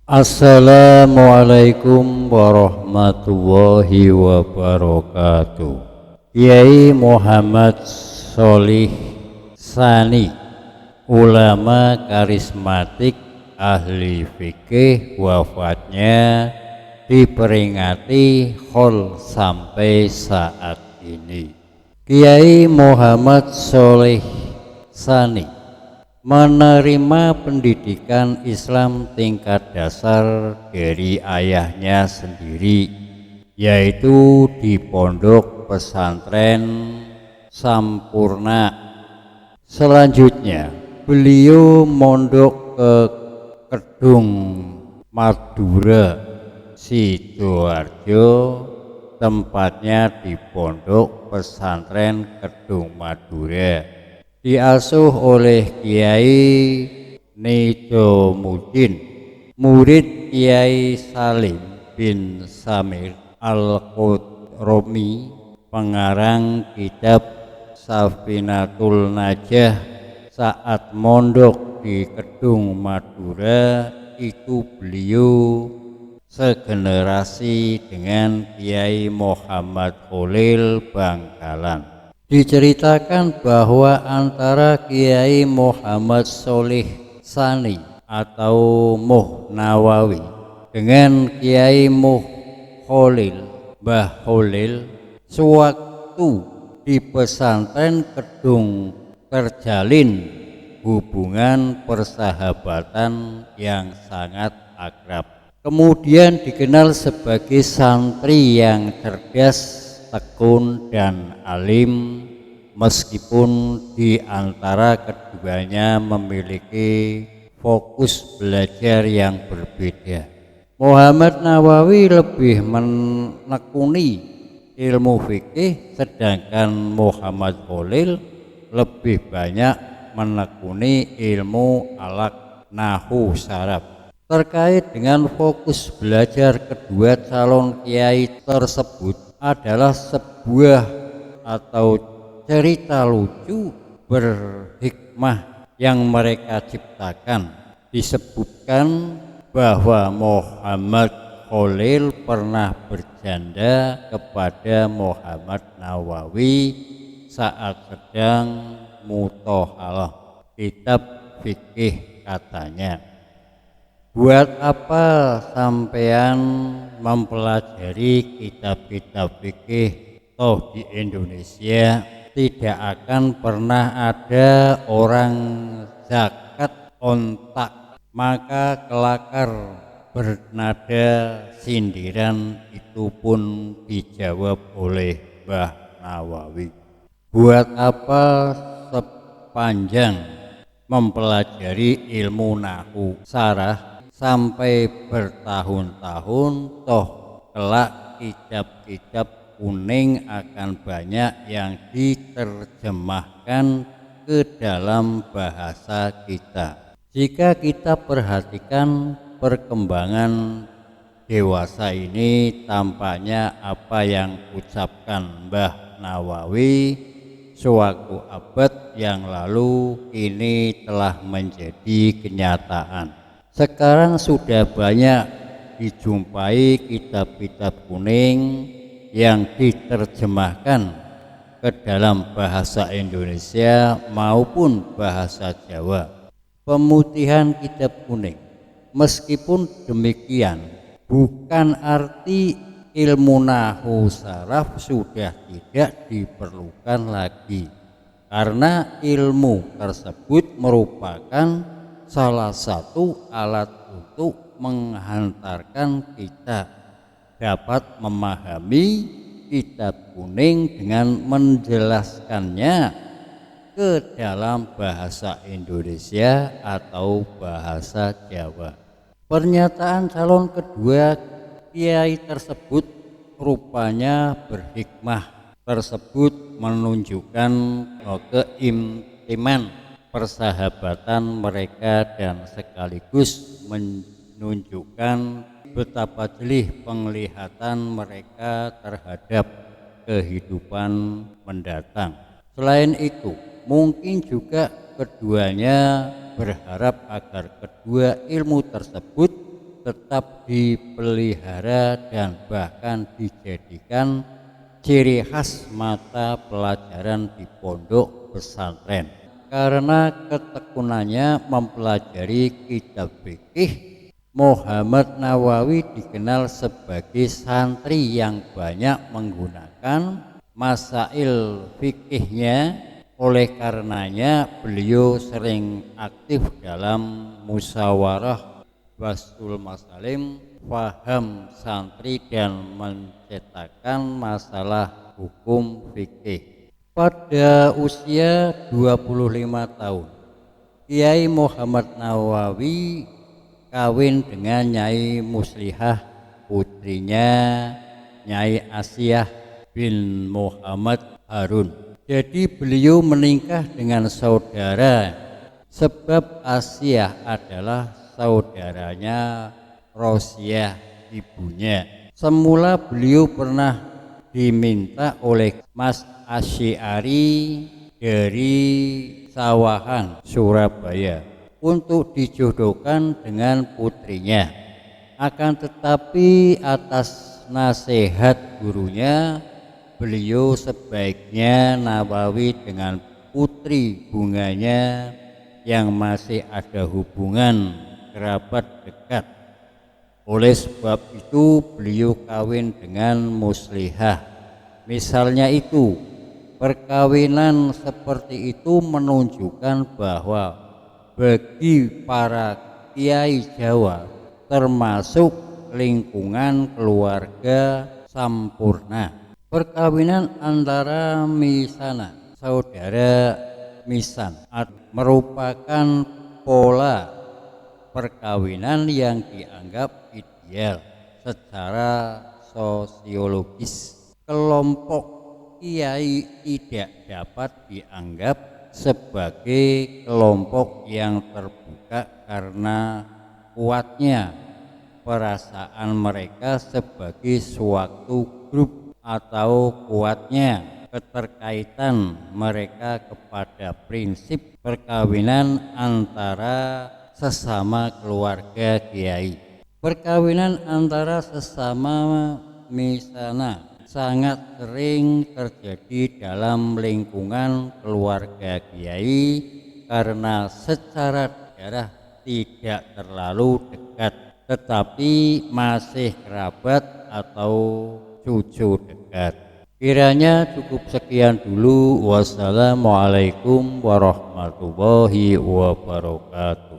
Assalamualaikum warahmatullahi wabarakatuh. Kiai Muhammad Sholih Tsani, ulama karismatik ahli fikih, wafatnya diperingati Hol sampai saat ini. Kiai Muhammad Sholih Tsani menerima pendidikan Islam tingkat dasar dari ayahnya sendiri, yaitu di Pondok Pesantren Sampurna. Selanjutnya beliau mondok ke Kedung Madura, Sidoarjo, tempatnya di Pondok Pesantren Kedung Madura. Diasuh oleh Kiai Nijomuddin, murid Kiai Salim bin Samir Al-Qudromi, pengarang kitab Safinatul Najah. Saat mondok di Kedung Madura itu beliau segenerasi dengan Kiai Muhammad Khalil Bangkalan. Diceritakan bahwa antara Kiai Muhammad Sholih Tsani atau Muh Nawawi dengan Kiai Muh Khalil, Mbah Khalil, sewaktu di pesantren Kedung terjalin hubungan persahabatan yang sangat akrab. Kemudian dikenal sebagai santri yang cerdas, tekun dan alim, meskipun di antara keduanya memiliki fokus belajar yang berbeda. Muhammad Nawawi lebih menekuni ilmu fikih, sedangkan Muhammad Khalil lebih banyak menekuni ilmu alaq nahu saraf. Terkait dengan fokus belajar kedua calon kiai tersebut adalah sebuah atau cerita lucu berhikmah yang mereka ciptakan. Disebutkan bahwa Muhammad Khalil pernah berjanda kepada Muhammad Nawawi saat sedang muthohalah kitab fikih. Katanya, "Buat apa sampean mempelajari kitab-kitab fikih? Toh di Indonesia tidak akan pernah ada orang zakat ontak." Maka kelakar bernada sindiran itu pun dijawab oleh Mbah Nawawi, "Buat apa sepanjang mempelajari ilmu nahu sarah sampai bertahun-tahun, toh kelak kitab-kitab kuning akan banyak yang diterjemahkan ke dalam bahasa kita." Jika kita perhatikan perkembangan dewasa ini, tampaknya apa yang ucapkan Mbah Nawawi sewaktu abad yang lalu ini telah menjadi kenyataan. Sekarang sudah banyak dijumpai kitab-kitab kuning yang diterjemahkan ke dalam bahasa Indonesia maupun bahasa Jawa. Pemutihan kitab kuning, meskipun demikian, bukan arti ilmu nahu saraf sudah tidak diperlukan lagi, karena ilmu tersebut merupakan salah satu alat untuk menghantarkan kita dapat memahami kitab kuning dengan menjelaskannya ke dalam bahasa Indonesia atau bahasa Jawa. Pernyataan calon kedua kiai tersebut rupanya berhikmah. Tersebut menunjukkan keintiman persahabatan mereka dan sekaligus menunjukkan betapa jeli penglihatan mereka terhadap kehidupan mendatang. Selain itu, mungkin juga keduanya berharap agar kedua ilmu tersebut tetap dipelihara dan bahkan dijadikan ciri khas mata pelajaran di pondok pesantren. Karena ketekunannya mempelajari kitab fikih, Muhammad Nawawi dikenal sebagai santri yang banyak menggunakan masail fikihnya. Oleh karenanya beliau sering aktif dalam musyawarah Basul Masalim, faham santri dan mencetakkan masalah hukum fikih. Pada usia 25 tahun, Kiai Muhammad Nawawi kawin dengan Nyai Muslihah, putrinya Nyai Asiyah bin Muhammad Harun. Jadi beliau menikah dengan saudara, sebab Asiyah adalah saudaranya Rosiah, ibunya. Semula beliau pernah diminta oleh Mas Asy'ari dari Sawahan, Surabaya, untuk dijodohkan dengan putrinya. Akan tetapi atas nasihat gurunya, beliau sebaiknya Nawawi dengan putri bunganya yang masih ada hubungan kerabat dekat. Oleh sebab itu beliau kawin dengan Muslihah. Misalnya itu, perkawinan seperti itu menunjukkan bahwa bagi para kiai Jawa, termasuk lingkungan keluarga sampurna, perkawinan antara misana, saudara misan, merupakan pola perkawinan yang dianggap ideal secara sosiologis. Kelompok kiai tidak dapat dianggap sebagai kelompok yang terbuka karena kuatnya perasaan mereka sebagai suatu grup atau kuatnya keterkaitan mereka kepada prinsip perkawinan antara sesama keluarga kiai. Perkawinan antara sesama misana sangat sering terjadi dalam lingkungan keluarga kiai karena secara darah tidak terlalu dekat, tetapi masih kerabat atau cucu dekat. Kiranya cukup sekian dulu. Wassalamualaikum warahmatullahi wabarakatuh.